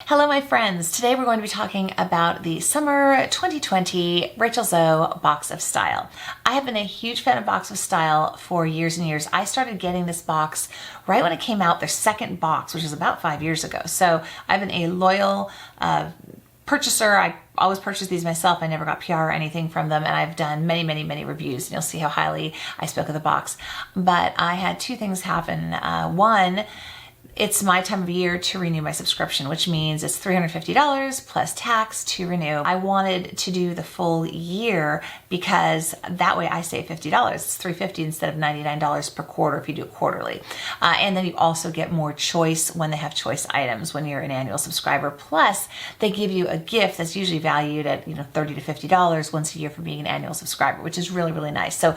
Hello my friends, today we're going to be talking about the summer 2020 Rachel Zoe Box of Style. I have been a huge fan of Box of Style for years and years. I started getting this box right when it came out, their second box, which was about 5 years ago. So I've been a loyal purchaser. I always purchase these myself. I never got PR or anything from them, and I've done many reviews, and you'll see how highly I spoke of the box. But I had two things happen. One, it's my time of year to renew my subscription, which means it's $350 plus tax to renew. I wanted to do the full year because that way I save $50. It's $350 instead of $99 per quarter if you do it quarterly. And then you also get more choice when they have choice items when you're an annual subscriber. Plus, they give you a gift that's usually valued at $30 to $50 once a year for being an annual subscriber, which is really nice. So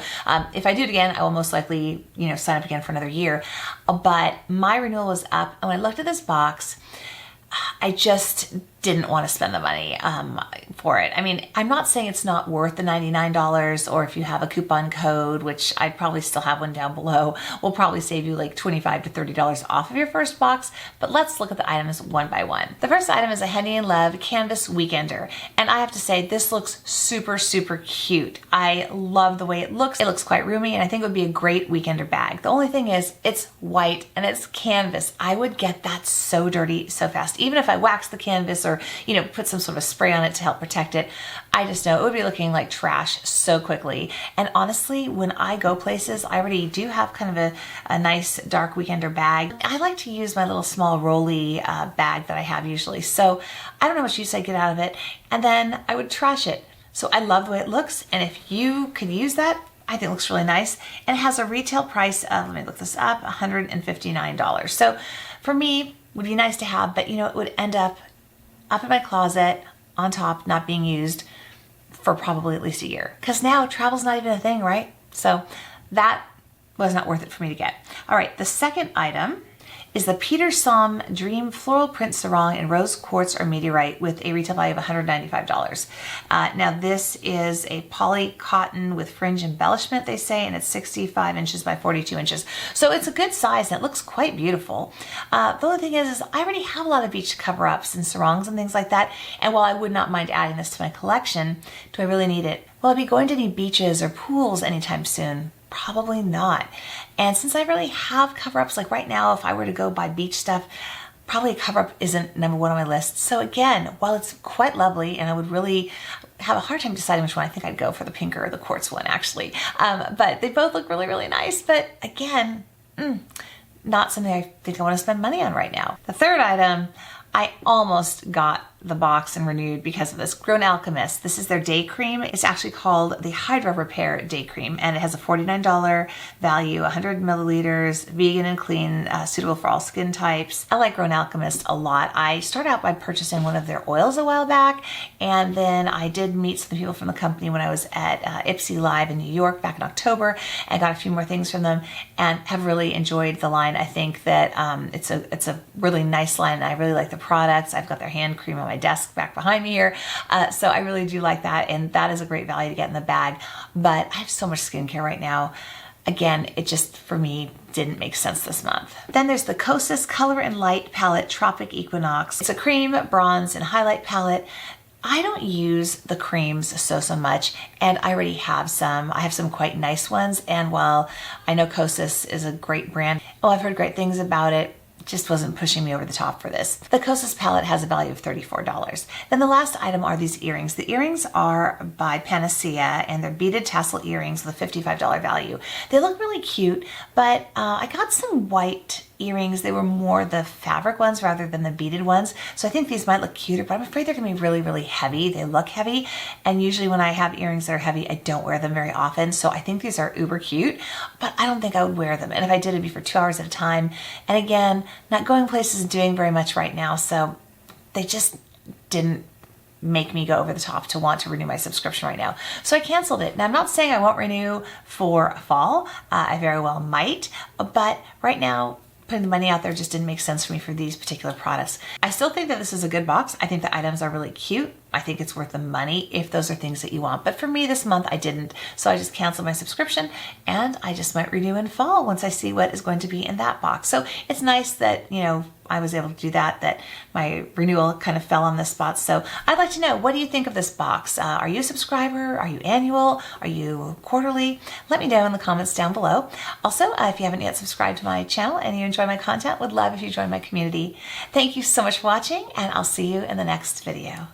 if I do it again, I will most likely sign up again for another year. But my renewal was up, and when I looked at this box, I just didn't want to spend the money for it. I mean, I'm not saying it's not worth the $99, or if you have a coupon code, which I probably still have one down below, will probably save you like $25 to $30 off of your first box. But let's look at the items one by one. The first item is a Henny and Love Canvas Weekender. And I have to say, this looks super cute. I love the way it looks. It looks quite roomy, and I think it would be a great weekender bag. The only thing is, it's white and it's canvas. I would get that so dirty so fast. Even if I wax the canvas or put some sort of spray on it to help protect it, I just know it would be looking like trash so quickly. And honestly, when I go places, I already do have kind of a nice dark weekender bag. I like to use my little small rolly bag that I have usually. So I don't know how much use I get out of it, and then I would trash it. So I love the way it looks, and if you could use that, I think it looks really nice. And it has a retail price of, let me look this up, $159. So for me, it would be nice to have, but it would end up in my closet on top, not being used for probably at least a year. Because now travel's not even a thing, right? So that was not worth it for me to get. All right, the second item is the Peter Somm Dream Floral Print Sarong in Rose Quartz or Meteorite with a retail value of $195. Now this is a poly cotton with fringe embellishment, they say, and it's 65 inches by 42 inches. So it's a good size and it looks quite beautiful. The only thing is I already have a lot of beach cover-ups and sarongs and things like that, and while I would not mind adding this to my collection, do I really need it? Will I be going to any beaches or pools anytime soon? Probably not. And since I really have cover-ups, like right now, if I were to go buy beach stuff, probably a cover-up isn't number one on my list. So again, while it's quite lovely, and I would really have a hard time deciding which one, I think I'd go for the pink or the quartz one actually. But they both look really nice. But again, not something I think I want to spend money on right now. The third item, I almost got the box and renewed because of this. Grown Alchemist. This is their day cream. It's actually called the Hydra Repair Day Cream, and it has a $49 value, 100 milliliters, vegan and clean, suitable for all skin types. I like Grown Alchemist a lot. I started out by purchasing one of their oils a while back, and then I did meet some people from the company when I was at Ipsy Live in New York back in October, and got a few more things from them, and have really enjoyed the line. I think that it's a really nice line, and I really like the products. I've got their hand cream on my desk back behind me here. So I really do like that, and that is a great value to get in the bag. But I have so much skincare right now. Again, it just, for me, didn't make sense this month. Then there's the Kosis Color and Light Palette Tropic Equinox. It's a cream, bronze, and highlight palette. I don't use the creams so much, and I already have some. I have some quite nice ones, and while I know Kosis is a great brand, I've heard great things about it, just wasn't pushing me over the top for this. The Kosis palette has a value of $34. Then the last item are these earrings. The earrings are by Panacea, and they're beaded tassel earrings with a $55 value. They look really cute, but I got some white earrings. They were more the fabric ones rather than the beaded ones. So I think these might look cuter, but I'm afraid they're gonna be really heavy. They look heavy, and usually when I have earrings that are heavy, I don't wear them very often. So I think these are uber cute, but I don't think I would wear them. And if I did, it'd be for 2 hours at a time. And again, not going places and doing very much right now. So they just didn't make me go over the top to want to renew my subscription right now. So I canceled it. Now I'm not saying I won't renew for fall. I very well might, but right now, putting the money out there just didn't make sense for me for these particular products. I still think that this is a good box. I think the items are really cute. I think it's worth the money if those are things that you want. But for me this month, I didn't. So I just canceled my subscription, and I just might renew in fall once I see what is going to be in that box. So it's nice that, you know, I was able to do that my renewal kind of fell on this spot. So I'd like to know, what do you think of this box? Are you a subscriber? Are you annual? Are you quarterly? Let me know in the comments down below. Also, if you haven't yet subscribed to my channel and you enjoy my content, would love if you join my community. Thank you so much for watching, and I'll see you in the next video.